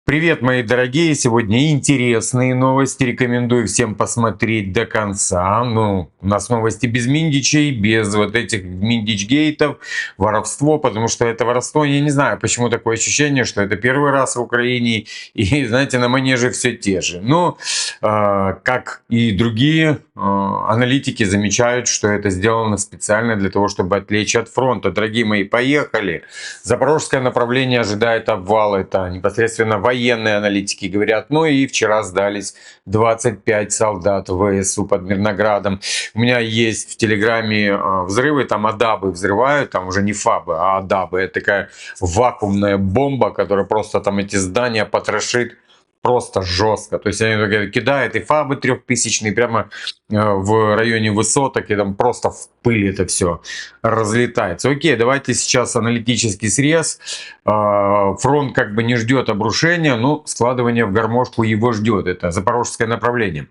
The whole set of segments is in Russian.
Привет, мои дорогие! Сегодня интересные новости. Рекомендую всем посмотреть до конца. Ну, у нас новости без миндичей, без вот этих миндичгейтов, воровство, потому что это воровство, я не знаю, почему такое ощущение, что это первый раз в Украине, и, знаете, на манеже все те же. Но, как и другие аналитики замечают, что это сделано специально для того, чтобы отвлечь от фронта. Дорогие мои, поехали! Запорожское направление ожидает обвал. Это непосредственно военные аналитики говорят. Ну и вчера сдались 25 солдат ВСУ под Мирноградом. У меня есть в Телеграме взрывы, там адабы взрывают, там уже не фабы, а адабы. Это такая вакуумная бомба, которая просто там эти здания потрошит. Просто жестко. То есть они кидают и фабы трехтысячные прямо в районе высоток, и там просто в пыль это все разлетается. Окей, давайте сейчас аналитический срез. Фронт как бы не ждет обрушения, но складывание в гармошку его ждет. Это запорожское направление.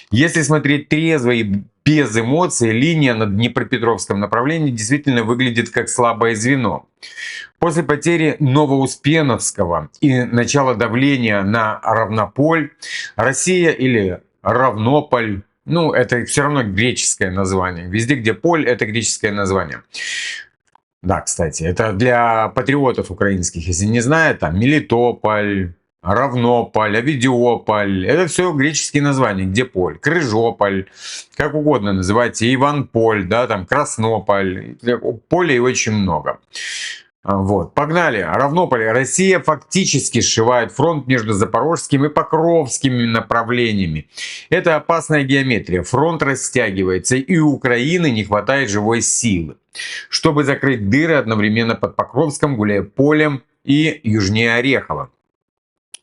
Если смотреть трезво и без эмоций, линия на Днепропетровском направлении действительно выглядит как слабое звено. После потери Новоуспеновского и начала давления на Равнополь, Россия или Равнополь, ну это все равно греческое название. Везде, где поль, это греческое название. Да, кстати, это для патриотов украинских, если не знают, там Мелитополь, Равнополь, Авидиополь, это все греческие названия, где поль, Крыжополь, как угодно называйте, Иванполь, да, там Краснополь, полей очень много. Вот, погнали. Равнополь. Россия фактически сшивает фронт между Запорожским и Покровскими направлениями. Это опасная геометрия. Фронт растягивается, и у Украины не хватает живой силы, чтобы закрыть дыры одновременно под Покровском, Гуляйполем и южнее Орехова.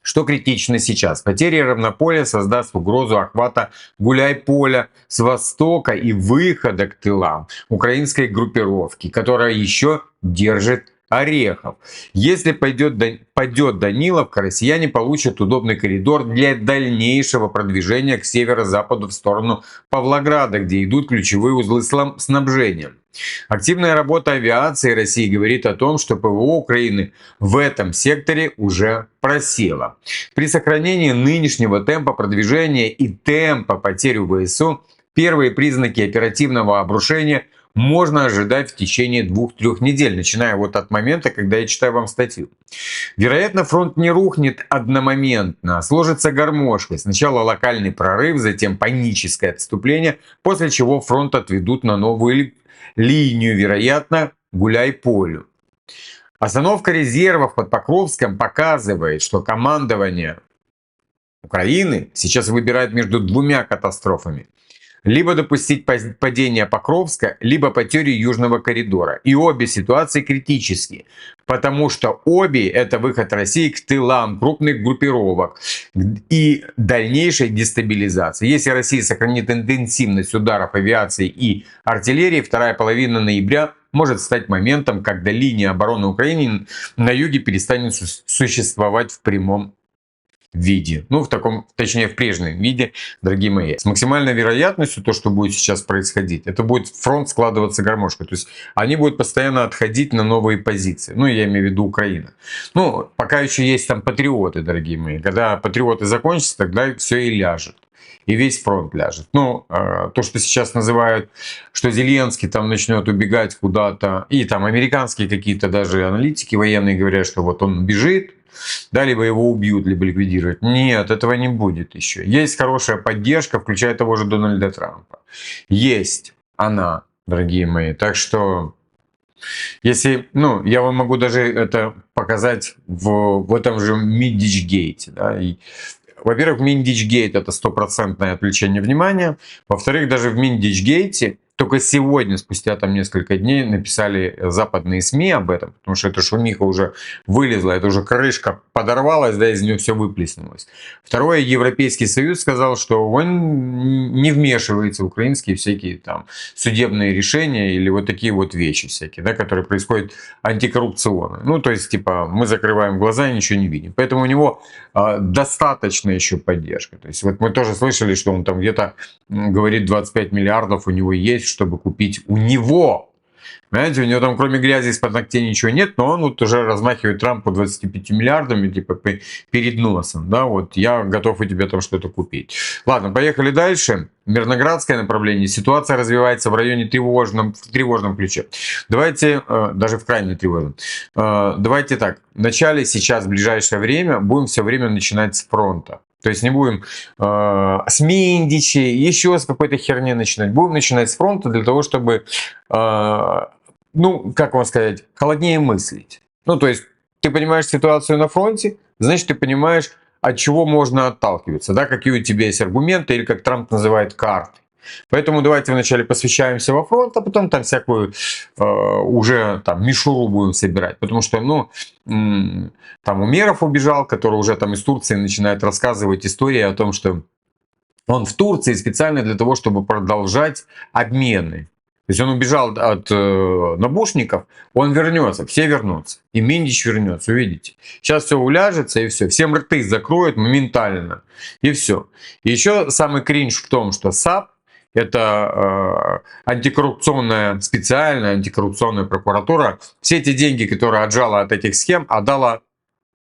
Что критично сейчас? Потеря Равнополя создаст угрозу охвата Гуляйполя с востока и выхода к тылам украинской группировки, которая еще держит Орехов. Если падет Даниловка, россияне получат удобный коридор для дальнейшего продвижения к северо-западу в сторону Павлограда, где идут ключевые узлы снабжения. Активная работа авиации России говорит о том, что ПВО Украины в этом секторе уже просело. При сохранении нынешнего темпа продвижения и темпа потерь у ВСУ первые признаки оперативного обрушения можно ожидать в течение 2-3 недель, начиная вот от момента, когда я читаю вам статью. Вероятно, фронт не рухнет одномоментно, а сложится гармошкой. Сначала локальный прорыв, затем паническое отступление, после чего фронт отведут на новую линию, вероятно, Гуляйполю. Остановка резервов под Покровском показывает, что командование Украины сейчас выбирает между двумя катастрофами. Либо допустить падение Покровска, либо потерю Южного коридора. И обе ситуации критические, потому что обе это выход России к тылам крупных группировок и дальнейшей дестабилизации. Если Россия сохранит интенсивность ударов авиации и артиллерии, вторая половина ноября может стать моментом, когда линия обороны Украины на юге перестанет существовать в прямом виде. Ну, точнее, в прежнем виде, дорогие мои. С максимальной вероятностью то, что будет сейчас происходить, это будет фронт складываться гармошкой. То есть они будут постоянно отходить на новые позиции. Ну, я имею в виду Украина. Ну, пока еще есть там патриоты, дорогие мои. Когда патриоты закончатся, тогда все и ляжет. И весь фронт ляжет. Ну, то, что сейчас называют, что Зеленский там начнет убегать куда-то, и там американские какие-то даже аналитики военные говорят, что вот он бежит, да, либо его убьют, либо ликвидируют. Нет, этого не будет еще. Есть хорошая поддержка, включая того же Дональда Трампа. Есть она, дорогие мои. Так что, если, ну, я вам могу даже это показать в этом же Миндичгейте. Да, во-первых, Миндичгейт это стопроцентное отвлечение внимания. Во-вторых, даже в Миндичгейте только сегодня, спустя там несколько дней, написали западные СМИ об этом, потому что эта шумиха уже вылезла, это уже крышка подорвалась, да, из нее все выплеснулось. Второе, Европейский Союз сказал, что он не вмешивается в украинские всякие там судебные решения или вот такие вот вещи всякие, да, которые происходят антикоррупционные. Ну, то есть, типа, мы закрываем глаза и ничего не видим. Поэтому у него достаточно еще поддержка. То есть, вот мы тоже слышали, что он там где-то говорит 25 миллиардов у него есть, чтобы купить у него Понимаете, у него там кроме грязи из-под ногтей ничего нет, но он вот уже размахивает Трампу 25 миллиардами, типа, перед носом, да, вот я готов у тебя там что-то купить. Ладно, поехали дальше. Мирноградское направление. Ситуация развивается в районе в тревожном ключе. Давайте, даже в крайне тревожном. Давайте так, вначале сейчас, в ближайшее время, будем все время начинать с фронта. То есть не будем с Миндичи, еще с какой-то херни начинать. Будем начинать с фронта для того, чтобы, ну, как вам сказать, холоднее мыслить. Ну, то есть ты понимаешь ситуацию на фронте, значит, ты понимаешь, от чего можно отталкиваться, да, какие у тебя есть аргументы, или как Трамп называет, карты. Поэтому давайте вначале посвящаемся во фронт, а потом там всякую уже там мишуру будем собирать. Потому что, ну, там Умеров убежал, который уже там из Турции начинает рассказывать истории о том, что он в Турции специально для того, чтобы продолжать обмены. То есть он убежал от набушников, он вернется, все вернутся. И Миндич вернется, увидите. Сейчас все уляжется и все. Всем рты закроют моментально. И все. И еще самый кринж в том, что САП, это антикоррупционная, специальная антикоррупционная прокуратура, все эти деньги, которые отжала от этих схем, отдала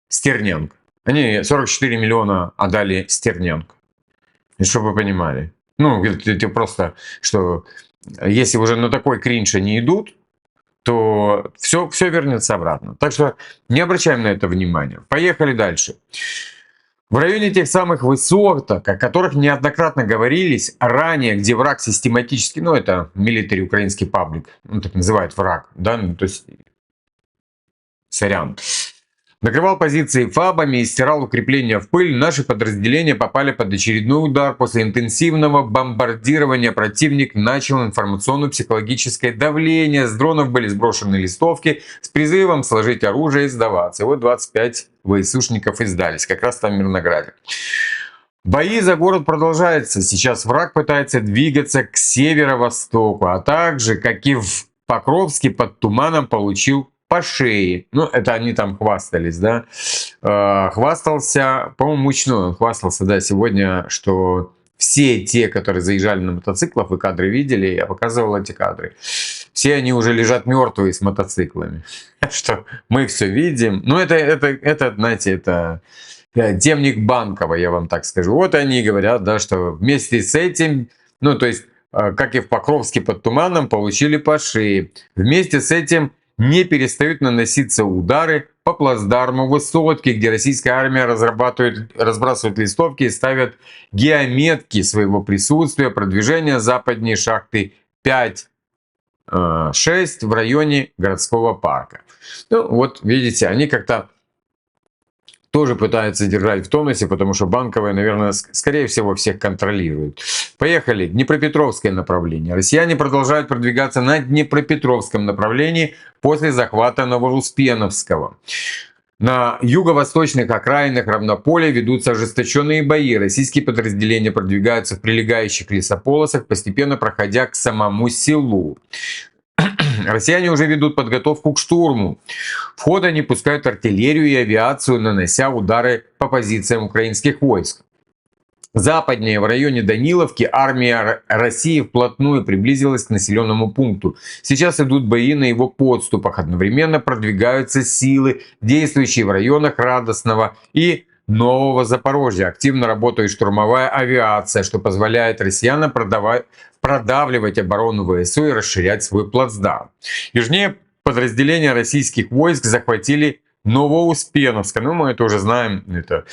Стерненко. Они 44 миллиона отдали Стерненко. И чтобы вы понимали. Ну, это просто, что если уже на такой кринж они идут, то все вернется обратно. Так что не обращаем на это внимания. Поехали дальше. В районе тех самых высоток, о которых неоднократно говорились ранее, где враг систематически, ну это милитари украинский паблик, ну так называют враг, да, ну, то есть сорян. Накрывал позиции ФАБами и стирал укрепления в пыль, наши подразделения попали под очередной удар. После интенсивного бомбардирования противник начал информационно-психологическое давление. С дронов были сброшены листовки с призывом сложить оружие и сдаваться. И вот 25 ВСУшников и сдались, как раз там в Мирнограде. Бои за город продолжаются. Сейчас враг пытается двигаться к северо-востоку, а также, как и в Покровске, под Туманом получил по шее. Ну, это они там хвастались, да. Хвастался, по-моему, Мучной, он хвастался, да, сегодня, что все те, которые заезжали на мотоциклах, вы кадры видели, я показывал эти кадры, все они уже лежат мертвые с мотоциклами. Что мы все видим. Ну, это, знаете, это темник Банкова, я вам так скажу. Вот они говорят, да, что вместе с этим, ну, то есть, как и в Покровске под Туманом, получили по шее. Вместе с этим не перестают наноситься удары по плацдарму Высотки, где российская армия разбрасывает листовки и ставят геометки своего присутствия, продвижения западнее шахты 5-6 в районе городского парка. Ну вот видите, они как-то тоже пытаются держать в тонусе, потому что Банковая, наверное, скорее всего, всех контролирует. Поехали. Днепропетровское направление. Россияне продолжают продвигаться на Днепропетровском направлении после захвата Новоуспеновского. На юго-восточных окраинах Равнополя ведутся ожесточенные бои. Российские подразделения продвигаются в прилегающих лесополосах, постепенно проходя к самому селу. Россияне уже ведут подготовку к штурму. В ход они пускают артиллерию и авиацию, нанося удары по позициям украинских войск. Западнее, в районе Даниловки, армия России вплотную приблизилась к населенному пункту. Сейчас идут бои на его подступах. Одновременно продвигаются силы, действующие в районах Радостного и Нового Запорожья. Активно работает штурмовая авиация, что позволяет россиянам продавливать оборону ВСУ и расширять свой плацдарм. Южнее подразделения российских войск захватили Новоуспеновск. Ну, мы это уже знаем, это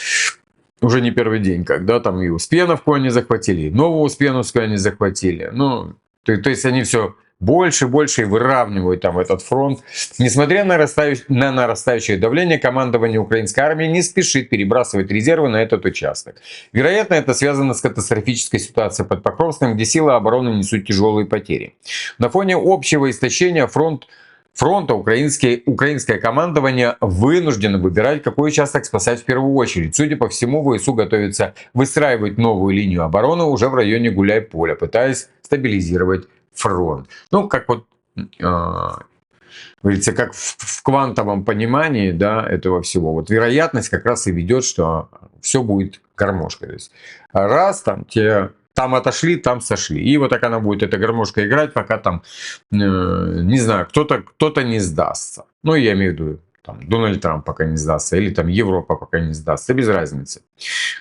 уже не первый день, когда там и Успеновку они захватили, и Новоуспеновскую они захватили. Ну, то есть они все больше и больше выравнивают там этот фронт. Несмотря на нарастающее давление, командование украинской армии не спешит перебрасывать резервы на этот участок. Вероятно, это связано с катастрофической ситуацией под Покровском, где силы обороны несут тяжелые потери. На фоне общего истощения фронта украинское командование вынуждено выбирать, какой участок спасать в первую очередь. Судя по всему, ВСУ готовится выстраивать новую линию обороны уже в районе Гуляй-Поля, пытаясь стабилизировать фронт. Ну, как вот, говорится, как в квантовом понимании, да, этого всего. Вот вероятность как раз и ведет, что все будет гармошкой. То есть раз там те там отошли, там сошли. И вот так она будет, эта гармошка, играть, пока там, не знаю, кто-то не сдастся. Ну, я имею в виду, там, Дональд Трамп пока не сдастся, или там Европа пока не сдастся, без разницы.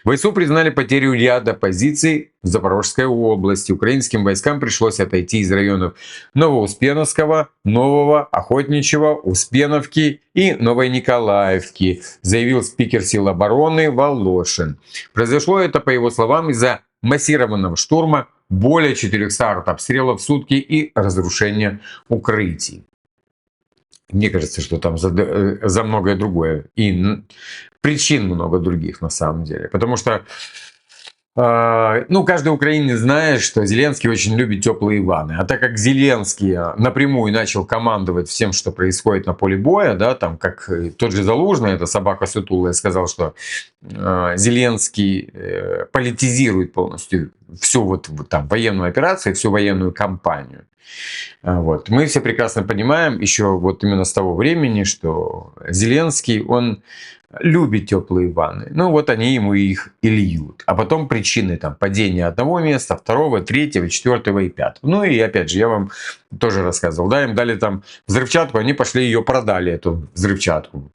ВСУ признали потерю ряда позиций в Запорожской области. Украинским войскам пришлось отойти из районов Новоуспеновского, Нового, Охотничьего, Успеновки и Новой Николаевки, заявил спикер сил обороны Волошин. Произошло это, по его словам, из-за массированного штурма, более 400 артобстрелов в сутки и разрушения укрытий. Мне кажется, что там за многое другое. И причин много других на самом деле. Потому что каждый украинец знает, что Зеленский очень любит теплые ванны. А так как Зеленский напрямую начал командовать всем, что происходит на поле боя, да, там как тот же Залужный, это собака сутулая, сказал, что Зеленский политизирует полностью всю вот там военную операцию, всю военную кампанию. Вот. Мы все прекрасно понимаем, еще вот именно с того времени, что Зеленский, он любит теплые ванны. Ну вот они ему их и льют. А потом причины там падения одного места, второго, третьего, четвертого и пятого. Ну и опять же, я вам тоже рассказывал, да, им дали там взрывчатку, они пошли ее продали, эту взрывчатку.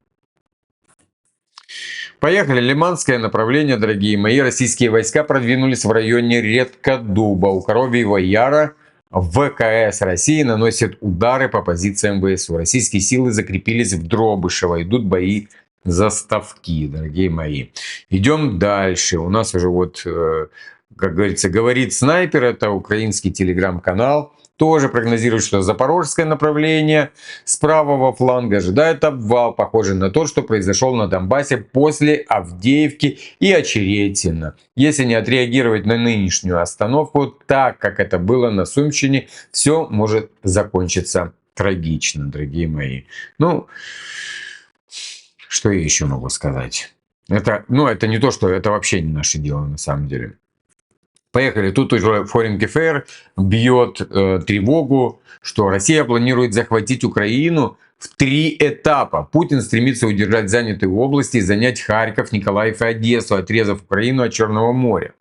Поехали. Лиманское направление, дорогие мои. Российские войска продвинулись в районе Редкодуба у Коровьего Яра. ВКС России наносят удары по позициям ВСУ. Российские силы закрепились в Дробышево. Идут бои за ставки, дорогие мои. Идем дальше. У нас уже вот, как говорится, говорит снайпер. Это украинский телеграм-канал. Тоже прогнозирует, что запорожское направление с правого фланга ожидает обвал, похожий на тот, что произошел на Донбассе после Авдеевки и Очеретина. Если не отреагировать на нынешнюю остановку, так как это было на Сумщине, все может закончиться трагично, дорогие мои. Ну, что я еще могу сказать? Это не то, что это вообще не наше дело на самом деле. Поехали. Тут уже Foreign Affairs бьет тревогу, что Россия планирует захватить Украину в 3 этапа. Путин стремится удержать занятые области и занять Харьков, Николаев и Одессу, отрезав Украину от Черного моря.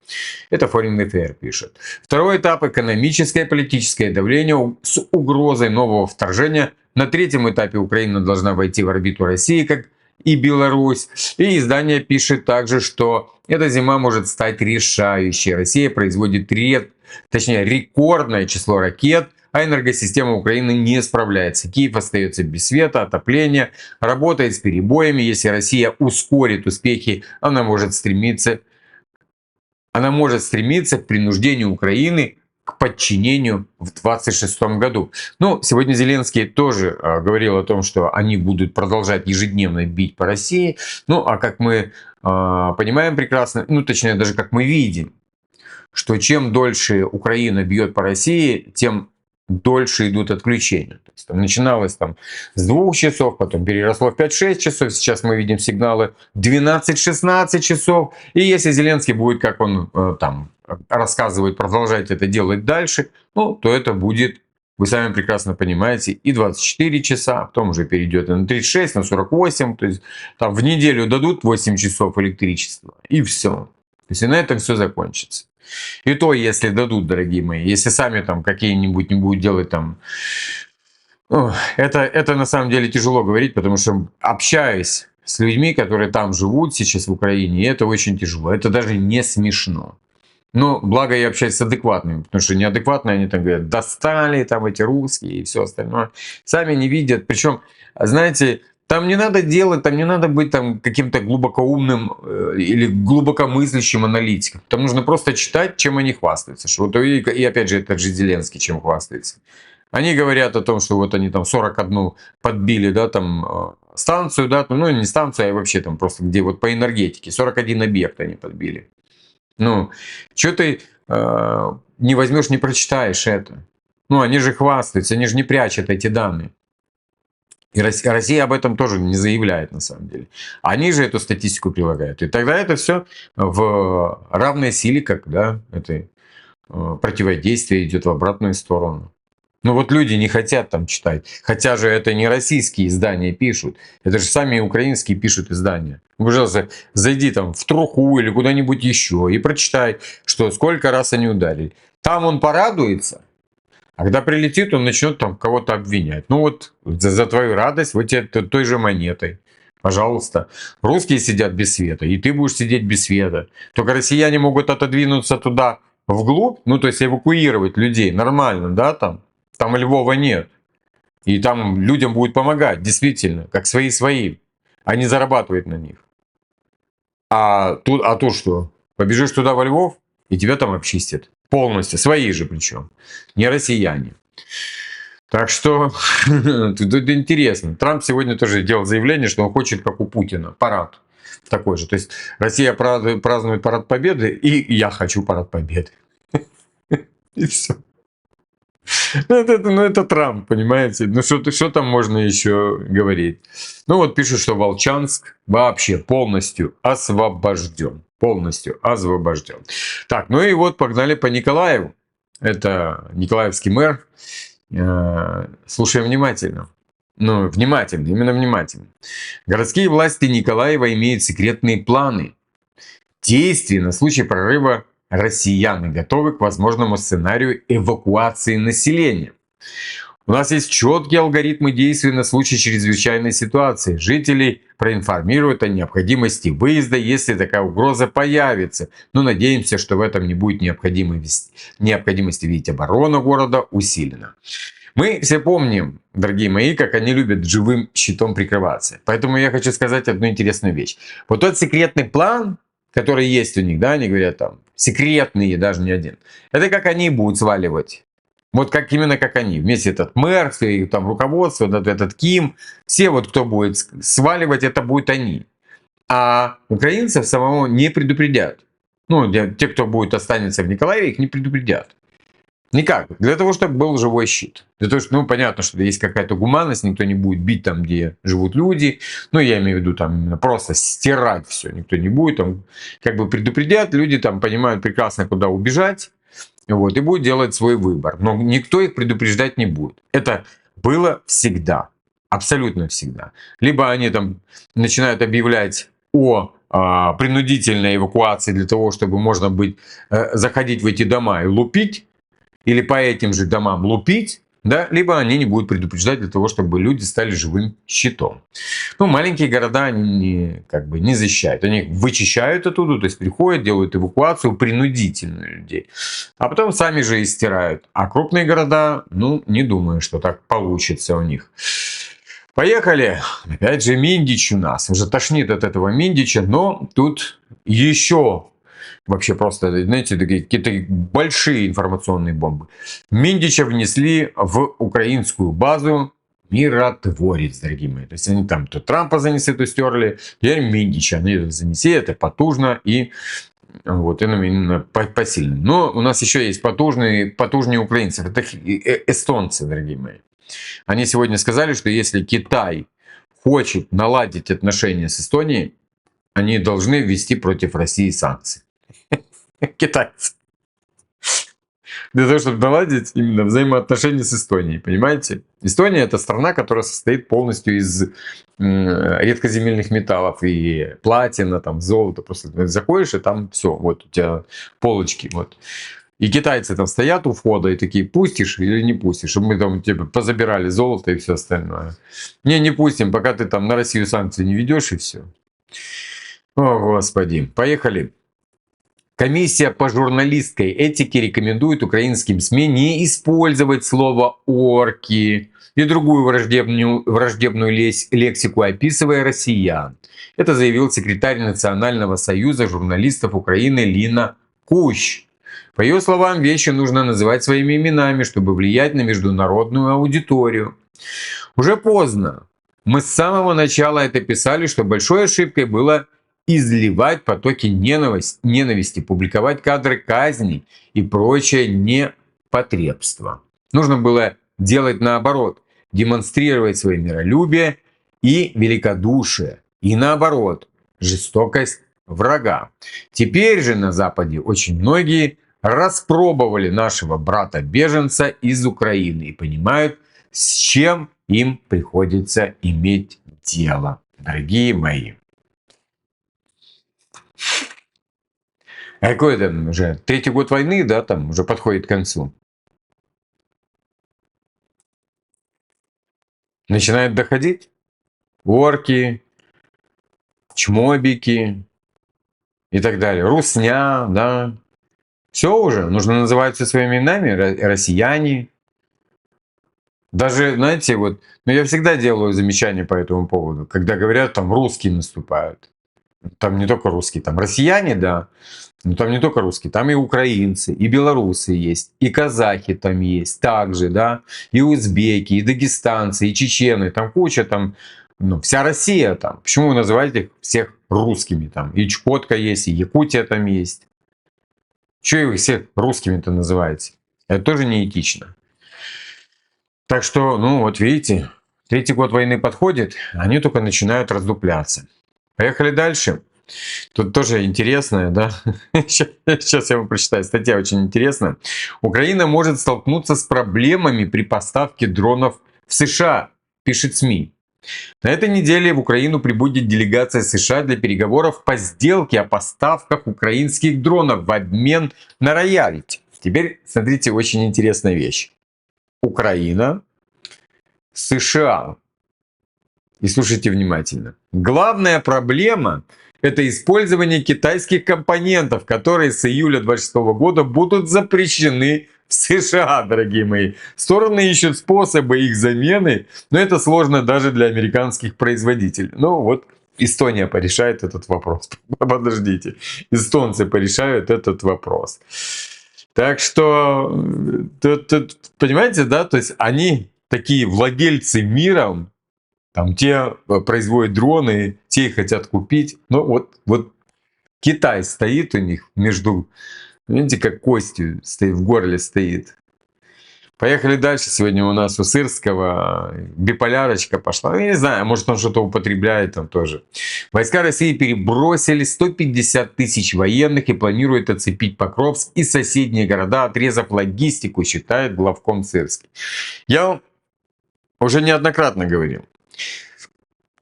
Это Foreign Affairs пишет. Второй этап – экономическое и политическое давление с угрозой нового вторжения. На третьем этапе Украина должна войти в орбиту России, как и Беларусь. И издание пишет также, что эта зима может стать решающей. Россия производит рекордное число ракет, а энергосистема Украины не справляется. Киев остается без света, отопления, работает с перебоями. Если Россия ускорит успехи, она может стремиться к принуждению Украины к подчинению в 2026 году. Но сегодня Зеленский тоже говорил о том, что они будут продолжать ежедневно бить по России. Ну, а как мы понимаем прекрасно, точнее даже как мы видим, что чем дольше Украина бьет по России, тем дольше идут отключения. То есть, начиналось с 2 часов, потом переросло в 5-6 часов, сейчас мы видим сигналы 12-16 часов. И если Зеленский будет, как он рассказывает, продолжать это делать дальше, то это будет, вы сами прекрасно понимаете, и 24 часа, а потом уже перейдет на 36, на 48, то есть в неделю дадут 8 часов электричества, и все. То есть и на этом все закончится. И то, если дадут, дорогие мои, если сами какие-нибудь не будут делать это на самом деле тяжело говорить, потому что общаясь с людьми, которые там живут сейчас в Украине, это очень тяжело, это даже не смешно. Но благо я общаюсь с адекватными, потому что неадекватные они говорят, достали эти русские и все остальное. Сами не видят, причем, знаете, там не надо делать, там не надо быть каким-то глубокоумным или глубокомыслящим аналитиком. Там нужно просто читать, чем они хвастаются. И опять же, этот же Зеленский чем хвастается. Они говорят о том, что вот они 41 подбили, станцию, не станцию, а вообще просто где вот по энергетике. 41 объект они подбили. Что ты не возьмешь, не прочитаешь это. Они же хвастаются, они же не прячут эти данные. И Россия об этом тоже не заявляет на самом деле. Они же эту статистику прилагают. И тогда это все в равной силе, когда это противодействие идет в обратную сторону. Ну вот люди не хотят там читать. Хотя же это не российские издания пишут. Это же сами украинские пишут издания. Ну, пожалуйста, зайди там в Труху или куда-нибудь еще и прочитай, что сколько раз они ударили. Там он порадуется, а когда прилетит, он начнет там кого-то обвинять. Ну вот за твою радость вот тебе той же монетой. Пожалуйста. Русские сидят без света, и ты будешь сидеть без света. Только россияне могут отодвинуться туда вглубь, ну то есть эвакуировать людей нормально, да, там. Там Львова нет. И там людям будет помогать, действительно, как свои. Они зарабатывают на них. А тут что? Побежишь туда во Львов, и тебя там обчистят. Полностью. Свои же причем. Не россияне. Так что тут интересно. Трамп сегодня тоже делал заявление, что он хочет, как у Путина, парад такой же. То есть Россия празднует парад Победы, и я хочу парад Победы. И все. Это Трамп, понимаете? Ну что там можно еще говорить? Ну вот пишут, что Волчанск вообще полностью освобожден. Полностью освобожден. Так, ну и вот погнали по Николаеву. Это николаевский мэр. Слушаем внимательно. Ну, внимательно, именно внимательно. Городские власти Николаева имеют секретные планы действий на случай прорыва россиян и готовы к возможному сценарию эвакуации населения. У нас есть четкие алгоритмы действий на случай чрезвычайной ситуации. Жителей проинформируют о необходимости выезда, если такая угроза появится. Но надеемся, что в этом не будет необходимости, ведь оборона города усилена. Мы все помним, дорогие мои, как они любят живым щитом прикрываться. Поэтому я хочу сказать одну интересную вещь. Вот тот секретный план, который есть у них, да, они говорят там, секретные, даже не один. Это как они будут сваливать. Вот как именно как они. Вместе этот мэр, и там руководство, этот Ким, все вот кто будет сваливать, это будут они. А украинцев самого не предупредят. Ну, те, кто будет останется в Николаеве, их не предупредят. Никак. Для того, чтобы был живой щит. Для того, что, ну, понятно, что есть какая-то гуманность, никто не будет бить там, где живут люди. Ну, я имею в виду, там, именно просто стирать все. Никто не будет. Там, как бы предупредят, люди там понимают прекрасно, куда убежать. Вот, и будет делать свой выбор. Но никто их предупреждать не будет. Это было всегда. Абсолютно всегда. Либо они там начинают объявлять о принудительной эвакуации для того, чтобы можно быть заходить в эти дома и лупить, или по этим же домам лупить, да, либо они не будут предупреждать для того, чтобы люди стали живым щитом. Ну, маленькие города они не защищают. Они вычищают оттуда, то есть приходят, делают эвакуацию принудительную людей. А потом сами же и стирают. А крупные города, ну, не думаю, что так получится у них. Поехали. Опять же Миндич у нас. Уже тошнит от этого Миндича, но тут еще... Вообще просто, знаете, какие-то большие информационные бомбы. Миндича внесли в украинскую базу миротворец, дорогие мои. То есть они там то Трампа занесли, то стерли. Теперь Миндича они занесли, это потужно и вот именно посильно. Но у нас еще есть потужнее украинцев. Это эстонцы, дорогие мои. Они сегодня сказали, что если Китай хочет наладить отношения с Эстонией, они должны ввести против России санкции. Китайцы. Для того, чтобы наладить именно взаимоотношения с Эстонией. Понимаете? Эстония это страна, которая состоит полностью из редкоземельных металлов. И платина, там, золото. Просто заходишь, и там все. Вот у тебя полочки. Вот. И китайцы там стоят у входа и такие, пустишь или не пустишь? Мы там тебе позабирали золото и все остальное. Не пустим, пока ты там на Россию санкции не ведешь, и все. О, Господи. Поехали. Комиссия по журналистской этике рекомендует украинским СМИ не использовать слово «орки» и другую враждебную лексику, описывая россиян. Это заявил секретарь Национального союза журналистов Украины Лина Кущ. По ее словам, вещи нужно называть своими именами, чтобы влиять на международную аудиторию. Уже поздно. Мы с самого начала это писали, что большой ошибкой было изливать потоки ненависти, публиковать кадры казней и прочее непотребство. Нужно было делать наоборот, демонстрировать свое миролюбие и великодушие, и наоборот, жестокость врага. Теперь же на Западе очень многие распробовали нашего брата-беженца из Украины и понимают, с чем им приходится иметь дело, дорогие мои. А какой там уже? Третий год войны, да, там уже подходит к концу. Начинает доходить. Орки, чмобики и так далее. Русня, да. Все уже, нужно называть все своими именами, россияне. Даже, знаете, вот, ну я всегда делаю замечания по этому поводу, когда говорят, там русские наступают. Там не только русские, там россияне, да, но там не только русские, там и украинцы, и белорусы есть, и казахи там есть, также, да, и узбеки, и дагестанцы, и чечены, там куча там, ну, вся Россия там. Почему вы называете их всех русскими там? И Чукотка есть, и Якутия там есть. Чего вы всех русскими-то называете? Это тоже неэтично. Так что, ну вот видите, третий год войны подходит, они только начинают раздупляться. Поехали дальше. Тут тоже интересное, да? Сейчас я вам прочитаю, статья очень интересная. Украина может столкнуться с проблемами при поставке дронов в США, пишет СМИ. На этой неделе в Украину прибудет делегация США для переговоров по сделке о поставках украинских дронов в обмен на роялти. Теперь смотрите, очень интересная вещь. Украина, США. И слушайте внимательно. Главная проблема – это использование китайских компонентов, которые с июля 2026 года будут запрещены в США, дорогие мои. Стороны ищут способы их замены, но это сложно даже для американских производителей. Ну вот Эстония порешает этот вопрос. Подождите, эстонцы порешают этот вопрос. Так что, понимаете, да, то есть они такие владельцы мира, там те производят дроны, те хотят купить. Но вот Китай стоит у них между, видите, как костью стоит, в горле стоит. Поехали дальше. Сегодня у нас у Сырского биполярочка пошла. Я не знаю, может он что-то употребляет там тоже. Войска России перебросили 150 тысяч военных и планируют оцепить Покровск и соседние города, отрезав логистику, считает главком Сырский. Я уже неоднократно говорил.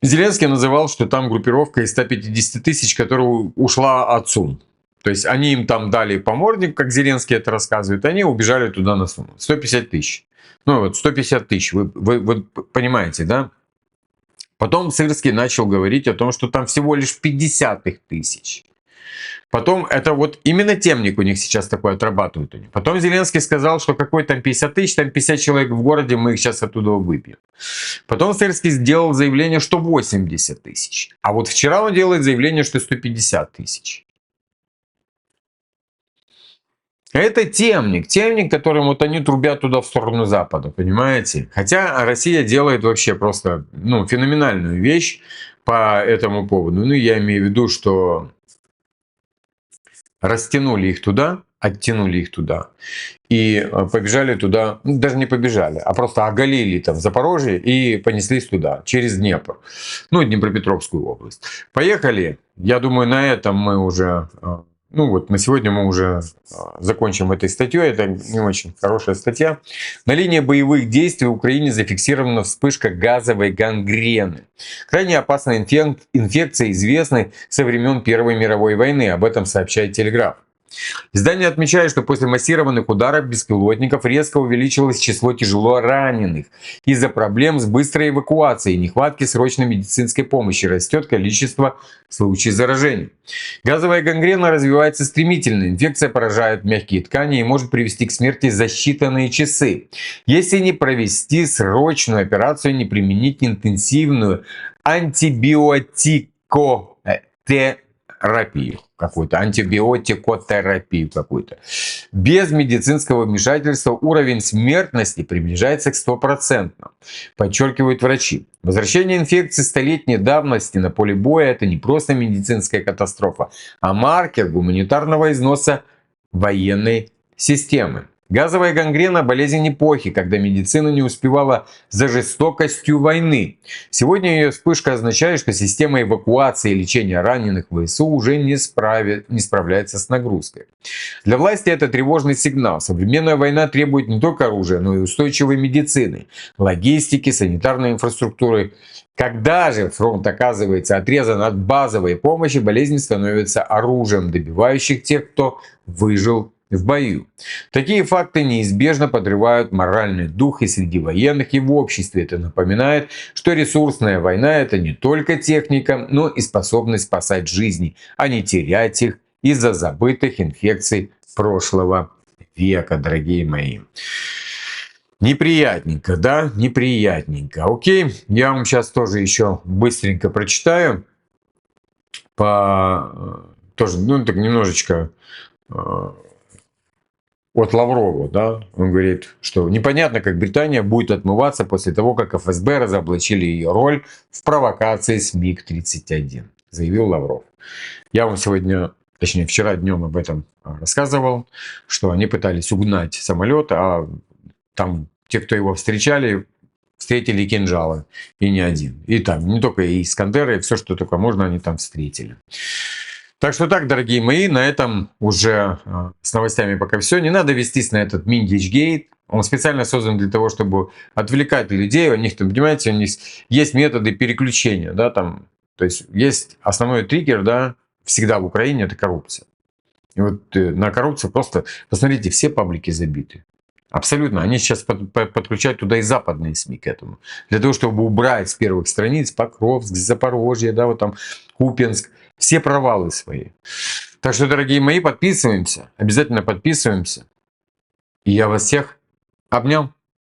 Зеленский называл, что там группировка из 150 тысяч, которая ушла от Сум. То есть они им там дали поморник, как Зеленский это рассказывает, они убежали туда на Суму. 150 тысяч. Ну вот 150 тысяч, вы понимаете, да? Потом Сырский начал говорить о том, что там всего лишь 50 тысяч. Потом это вот именно темник у них сейчас такой отрабатывает. Потом Зеленский сказал, что какой там 50 тысяч, там 50 человек в городе, мы их сейчас оттуда выбьем. Потом Сырский сделал заявление, что 80 тысяч. А вот вчера он делает заявление, что 150 тысяч. Это темник, которым вот они трубят туда в сторону Запада, понимаете? Хотя Россия делает вообще просто, ну, феноменальную вещь по этому поводу. Ну, я имею в виду, что растянули их туда, оттянули их туда и побежали туда, ну, даже не побежали, а просто оголили там Запорожье и понеслись туда, через Днепр, ну, Днепропетровскую область. Поехали. Я думаю, на этом мы уже... Ну вот, на сегодня мы уже закончим этой статьей. Это не очень хорошая статья. На линии боевых действий в Украине зафиксирована вспышка газовой гангрены. Крайне опасная инфекция, известная со времен Первой мировой войны. Об этом сообщает Телеграф. Издание отмечает, что после массированных ударов беспилотников резко увеличилось число тяжело раненых. Из-за проблем с быстрой эвакуацией и нехватки срочной медицинской помощи растет количество случаев заражений. Газовая гангрена развивается стремительно. Инфекция поражает мягкие ткани и может привести к смерти за считанные часы. Если не провести срочную операцию, не применить интенсивную антибиотикотерапию какую-то, антибиотикотерапию какую-то. Без медицинского вмешательства уровень смертности приближается к 100%, подчеркивают врачи. Возвращение инфекции столетней давности на поле боя – это не просто медицинская катастрофа, а маркер гуманитарного износа военной системы. Газовая гангрена – болезнь эпохи, когда медицина не успевала за жестокостью войны. Сегодня ее вспышка означает, что система эвакуации и лечения раненых в ВСУ уже не справляется с нагрузкой. Для власти это тревожный сигнал. Современная война требует не только оружия, но и устойчивой медицины, логистики, санитарной инфраструктуры. Когда же фронт оказывается отрезан от базовой помощи, болезнь становится оружием, добивающих тех, кто выжил в бою. Такие факты неизбежно подрывают моральный дух и среди военных, и в обществе. Это напоминает, что ресурсная война – это не только техника, но и способность спасать жизни, а не терять их из-за забытых инфекций прошлого века, дорогие мои. Неприятненько, да? Неприятненько. Окей, я вам сейчас тоже еще быстренько прочитаю. Тоже, ну, так немножечко от Лаврова, да? Он говорит, что непонятно, как Британия будет отмываться после того, как ФСБ разоблачили ее роль в провокации с МиГ-31, заявил Лавров. Я вам сегодня, точнее вчера днем об этом рассказывал, что они пытались угнать самолет, а там те, кто его встречали, встретили кинжалы, и не один. И там не только и Искандеры, и все, что только можно, они там встретили. Так что так, дорогие мои, на этом уже с новостями пока все. Не надо вестись на этот Миндичгейт. Он специально создан для того, чтобы отвлекать людей. У них, там, понимаете, у них есть методы переключения. Да, там, то есть есть основной триггер, да, всегда в Украине, это коррупция. И вот на коррупцию просто, посмотрите, все паблики забиты. Абсолютно. Они сейчас подключают туда и западные СМИ к этому. Для того, чтобы убрать с первых страниц Покровск, Запорожье, да, вот там Купенск. Все провалы свои. Так что, дорогие мои, подписываемся. Обязательно подписываемся. И я вас всех обнял.